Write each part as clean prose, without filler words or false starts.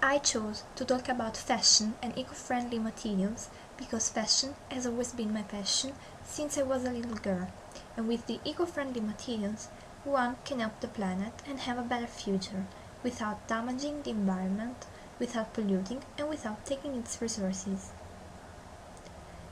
I chose to talk about fashion and eco-friendly materials because fashion has always been my passion since I was a little girl, and with the eco-friendly materials one can help the planet and have a better future without damaging the environment, without polluting, and without taking its resources.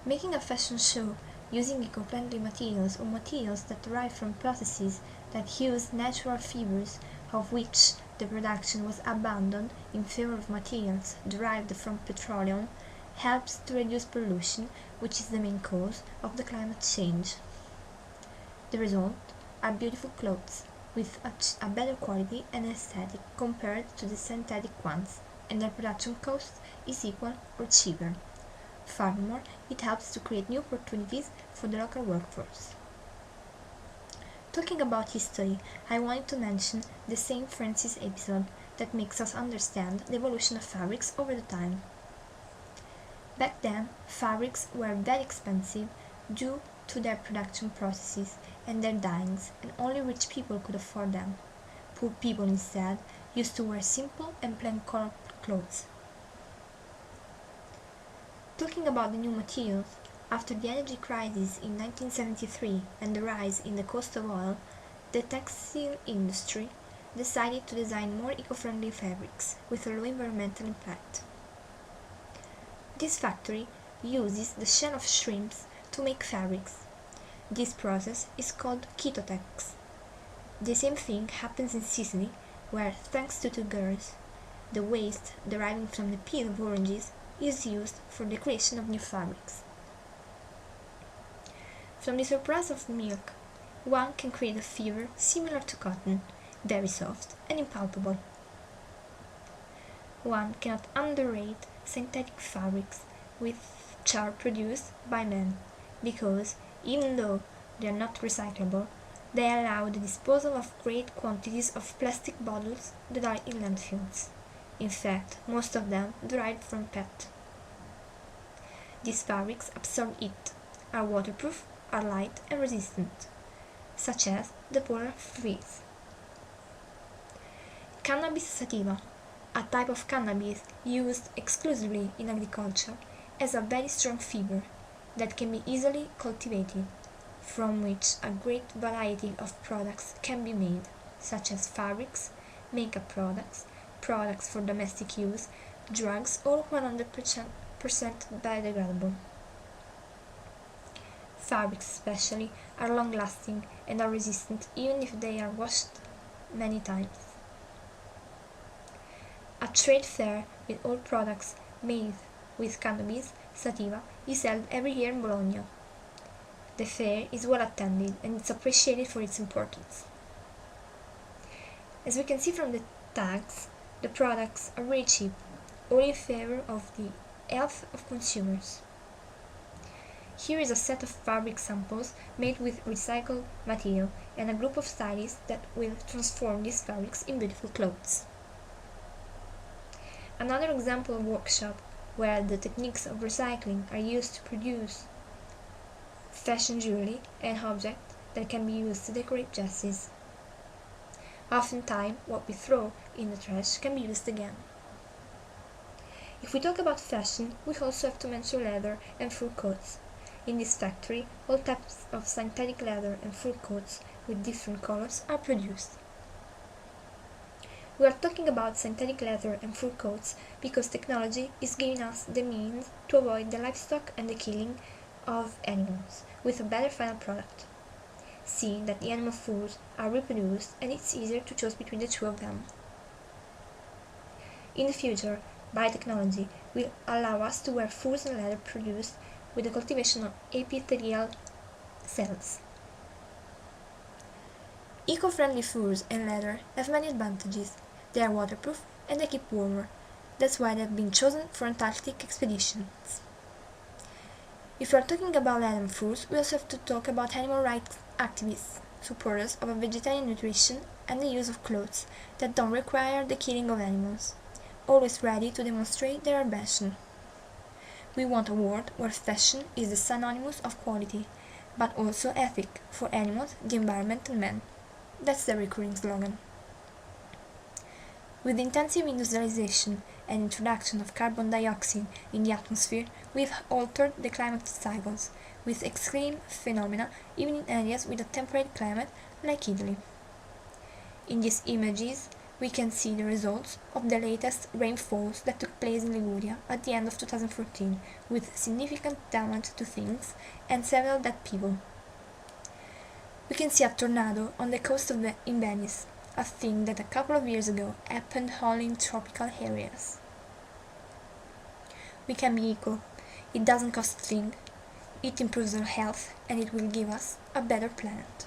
Making a fashion show using eco-friendly materials or materials that derive from processes that use natural fibers of which the production was abandoned in favor of materials derived from petroleum helps to reduce pollution, which is the main cause of the climate change. The result are beautiful clothes with a better quality and aesthetic compared to the synthetic ones, and their production cost is equal or cheaper. Furthermore, it helps to create new opportunities for the local workforce. Talking about history, I wanted to mention the St. Francis episode that makes us understand the evolution of fabrics over the time. Back then, fabrics were very expensive due to their production processes and their dyings, and only rich people could afford them. Poor people instead used to wear simple and plain colored clothes. Talking about the new materials, after the energy crisis in 1973 and the rise in the cost of oil, the textile industry decided to design more eco-friendly fabrics with a low environmental impact. This factory uses the shell of shrimps to make fabrics. This process is called ketotex. The same thing happens in Sicily, where, thanks to two girls, the waste deriving from the peel of oranges is used for the creation of new fabrics. From the surplus of milk, one can create a fiber similar to cotton, very soft and impalpable. One cannot underrate synthetic fabrics which are produced by men, because even though they are not recyclable, they allow the disposal of great quantities of plastic bottles that are in landfills. In fact, most of them derived from PET. These fabrics absorb heat, are waterproof, are light and resistant, such as the polar fleece. Cannabis sativa, a type of cannabis used exclusively in agriculture, has a very strong fiber that can be easily cultivated, from which a great variety of products can be made, such as fabrics, makeup products, products for domestic use, drugs, all 100% biodegradable. Fabrics especially are long-lasting and are resistant even if they are washed many times. A trade fair with all products made with cannabis sativa is held every year in Bologna. The fair is well attended and is appreciated for its importance. As we can see from the tags, the products are very cheap, all in favor of the health of consumers. Here is a set of fabric samples made with recycled material and a group of stylists that will transform these fabrics in beautiful clothes. Another example of workshop where the techniques of recycling are used to produce fashion jewelry and objects that can be used to decorate dresses. Oftentimes, what we throw in the trash can be used again. If we talk about fashion, we also have to mention leather and fur coats. In this factory, all types of synthetic leather and fur coats with different colors are produced. We are talking about synthetic leather and fur coats because technology is giving us the means to avoid the livestock and the killing of animals with a better final product. See that the animal furs are reproduced and it's easier to choose between the two of them. In the future, biotechnology will allow us to wear furs and leather produced with the cultivation of epithelial cells. Eco-friendly furs and leather have many advantages. They are waterproof and they keep warmer. That's why they have been chosen for Antarctic expeditions. If we are talking about leather and furs, we also have to talk about animal rights activists, supporters of a vegetarian nutrition and the use of clothes that don't require the killing of animals, always ready to demonstrate their ambition. We want a world where fashion is the synonymous of quality, but also ethic for animals, the environment and men. That's the recurring slogan. With intensive industrialization and introduction of carbon dioxide in the atmosphere, we've altered the climate cycles, with extreme phenomena even in areas with a temperate climate like Italy. In these images, we can see the results of the latest rainfalls that took place in Liguria at the end of 2014, with significant damage to things and several dead people. We can see a tornado on the coast in Venice, a thing that a couple of years ago happened only in tropical areas. We can be eco. It doesn't cost a thing. It improves our health and it will give us a better planet.